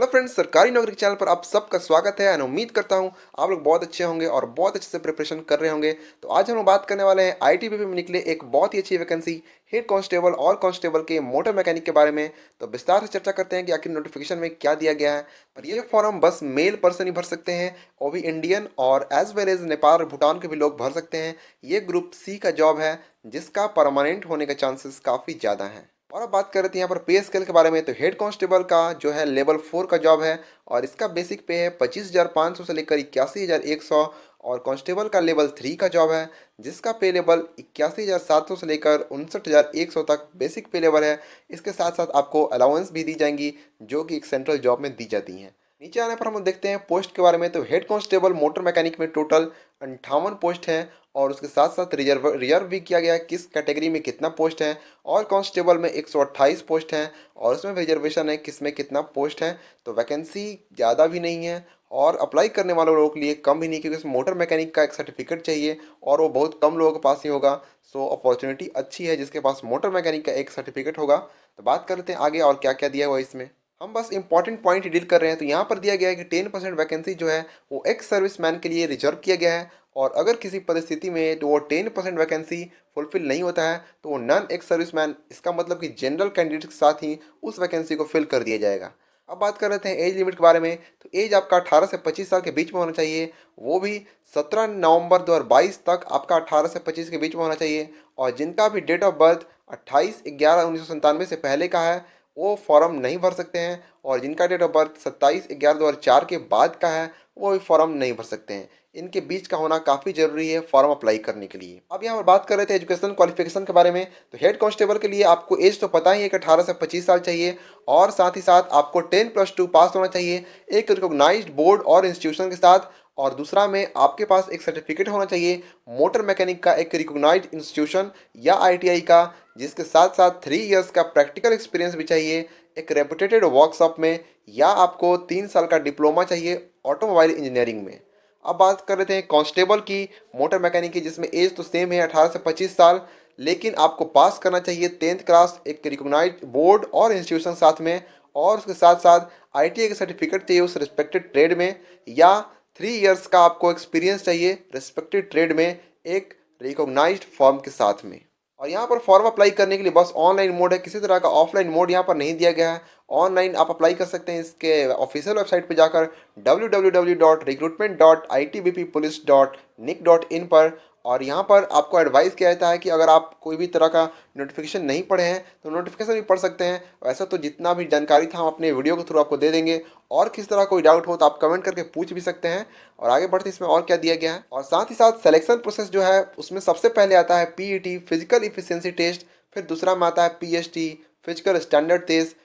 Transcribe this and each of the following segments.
Friends, सरकारी नौकरी के चैनल पर आप सबका स्वागत है और उम्मीद करता हूं आप लोग बहुत अच्छे होंगे और बहुत अच्छे से प्रिपरेशन कर रहे होंगे। तो आज हम लोग बात करने वाले हैं आईटीबीपी में निकले एक बहुत ही अच्छी वैकेंसी हेड कांस्टेबल और कांस्टेबल के मोटर मैकेनिक के बारे में। तो विस्तार से चर्चा करते हैं कि आखिर नोटिफिकेशन में क्या दिया गया है। पर ये फॉर्म बस मेल पर्सन ही भर सकते हैं, वो भी इंडियन और एज वेल एज नेपाल और भूटान के भी लोग भर सकते हैं। ये ग्रुप सी का जॉब है जिसका परमानेंट होने का चांसेस काफ़ी ज़्यादा हैं। और अब बात कर रहे थे यहाँ पर पे स्केल के बारे में। तो हेड कांस्टेबल का जो है लेवल 4 का जॉब है और इसका बेसिक पे है 25,500 से लेकर 81,100। और कांस्टेबल का लेवल 3 का जॉब है जिसका पे लेवल 81,700 से लेकर 59,100 तक बेसिक पे लेवल है। इसके साथ साथ आपको अलाउंस भी दी जाएंगी जो कि एक सेंट्रल जॉब में दी जाती हैं। नीचे आने पर हम देखते हैं पोस्ट के बारे में। तो हेड कांस्टेबल मोटर मैकेनिक में टोटल 58 पोस्ट हैं और उसके साथ साथ रिजर्व भी किया गया है किस कैटेगरी में कितना पोस्ट है। और कांस्टेबल में 128 पोस्ट हैं और उसमें रिजर्वेशन है किस में कितना पोस्ट है। तो वैकेंसी ज़्यादा भी नहीं है और अप्लाई करने वालों लोगों के लिए कम भी नहीं, क्योंकि उसमें मोटर मैकेनिक का एक सर्टिफिकेट चाहिए और वो बहुत कम लोगों के पास ही होगा। सो अपॉर्चुनिटी अच्छी है जिसके पास मोटर मैकेनिक का एक सर्टिफिकेट होगा। तो बात करते हैं आगे और क्या क्या दिया हुआ है इसमें। हम बस इंपॉर्टेंट पॉइंट डील कर रहे हैं। तो यहाँ पर दिया गया है कि 10% वैकेंसी जो है वो एक्स सर्विसमैन के लिए रिजर्व किया गया है और अगर किसी परिस्थिति में तो वो 10% वैकेंसी फुलफिल नहीं होता है तो वो नॉन एक्स सर्विसमैन, इसका मतलब कि जनरल कैंडिडेट के साथ ही उस वैकेंसी को फिल कर दिया जाएगा। अब बात कर रहे हैं एज लिमिट के बारे में। तो एज आपका 18 से 25 साल के बीच में होना चाहिए, वो भी 17 नवंबर 2022 तक आपका 18 से 25 के बीच में होना चाहिए। और जिनका भी डेट ऑफ बर्थ 28/11/1997 से पहले का है वो फॉर्म नहीं भर सकते हैं और जिनका डेट ऑफ बर्थ 27/11/2004 के बाद का है वो भी फॉर्म नहीं भर सकते हैं। इनके बीच का होना काफ़ी जरूरी है फॉर्म अप्लाई करने के लिए। अब यहाँ पर बात कर रहे थे एजुकेशन क्वालिफिकेशन के बारे में। तो हेड कांस्टेबल के लिए आपको एज तो पता ही है कि 18 से 25 साल चाहिए और साथ ही साथ आपको 10+2 पास होना चाहिए एक रिकॉग्नाइज्ड बोर्ड और इंस्टीट्यूशन के साथ। और दूसरा में आपके पास एक सर्टिफिकेट होना चाहिए मोटर मैकेनिक का एक रिकॉग्नाइज्ड इंस्टीट्यूशन या आईटीआई का, जिसके साथ साथ 3 इयर्स का प्रैक्टिकल एक्सपीरियंस भी चाहिए एक रेपुटेटेड वर्कशॉप में, या आपको 3 साल का डिप्लोमा चाहिए ऑटोमोबाइल इंजीनियरिंग में। अब बात कर रहे थे कांस्टेबल की मोटर मैकेनिक की, जिसमें एज तो सेम है 18 से 25 साल, लेकिन आपको पास करना चाहिए 10th क्लास एक रिकॉग्नाइज्ड बोर्ड और इंस्टीट्यूशन साथ में। और उसके साथ साथ आईटीआई का सर्टिफिकेट चाहिए उस रिस्पेक्टेड ट्रेड में, या 3 इयर्स का आपको एक्सपीरियंस चाहिए रिस्पेक्टेड ट्रेड में एक रिकॉग्नाइज्ड फर्म के साथ में। और यहाँ पर फॉर्म अप्लाई करने के लिए बस ऑनलाइन मोड है, किसी तरह का ऑफलाइन मोड यहाँ पर नहीं दिया गया है। ऑनलाइन आप अप्लाई कर सकते हैं इसके ऑफिशियल वेबसाइट पर जाकर www.recruitment.itbppolice.nic.in पर। और यहाँ पर आपको एडवाइस किया जाता है कि अगर आप कोई भी तरह का नोटिफिकेशन नहीं पढ़े हैं तो नोटिफिकेशन भी पढ़ सकते हैं। वैसे तो जितना भी जानकारी था हम अपने वीडियो के थ्रू आपको दे देंगे और किस तरह कोई डाउट हो तो आप कमेंट करके पूछ भी सकते हैं। और आगे बढ़ते इसमें और क्या दिया गया है। और साथ ही साथ सिलेक्शन प्रोसेस जो है उसमें सबसे पहले आता है पीईटी फिजिकल इफिशिएंसी टेस्ट, फिर दूसरा में आता है पीएसटी फिजिकल स्टैंडर्ड टेस्ट,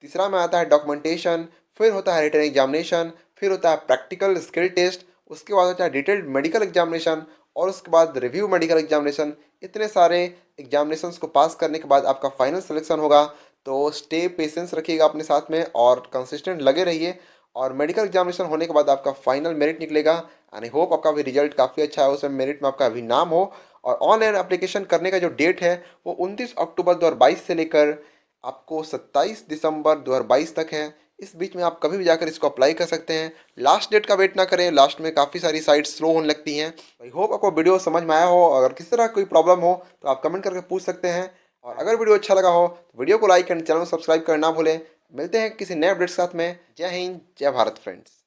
तीसरा में आता है डॉक्यूमेंटेशन, फिर होता है रिटन एग्जामिनेशन, फिर होता है प्रैक्टिकल स्किल टेस्ट, उसके बाद होता है डिटेल्ड मेडिकल एग्जामिनेशन और उसके बाद रिव्यू मेडिकल एग्जामिनेशन। इतने सारे एग्जामिनेशंस को पास करने के बाद आपका फाइनल सिलेक्शन होगा। तो स्टे पेशेंस रखिएगा अपने साथ में और कंसिस्टेंट लगे रहिए। और मेडिकल एग्जामिनेशन होने के बाद आपका फाइनल मेरिट निकलेगा एंड आई होप आपका भी रिजल्ट काफ़ी अच्छा है, उसमें मेरिट में आपका भी नाम हो। और ऑनलाइन एप्लीकेशन करने का जो डेट है वो 29 अक्टूबर 2022 से लेकर आपको 27 दिसंबर 2022 तक है। इस बीच में आप कभी भी जाकर इसको अप्लाई कर सकते हैं। लास्ट डेट का वेट ना करें, लास्ट में काफ़ी सारी साइट्स स्लो होने लगती हैं। आई होप आपको वीडियो समझ में आया हो। अगर किसी तरह कोई प्रॉब्लम हो तो आप कमेंट करके पूछ सकते हैं। और अगर वीडियो अच्छा लगा हो तो वीडियो को लाइक एंड चैनल को सब्सक्राइब करना ना भूलें। मिलते हैं किसी नए अपडेट के साथ में। जय हिंद, जय भारत फ्रेंड्स।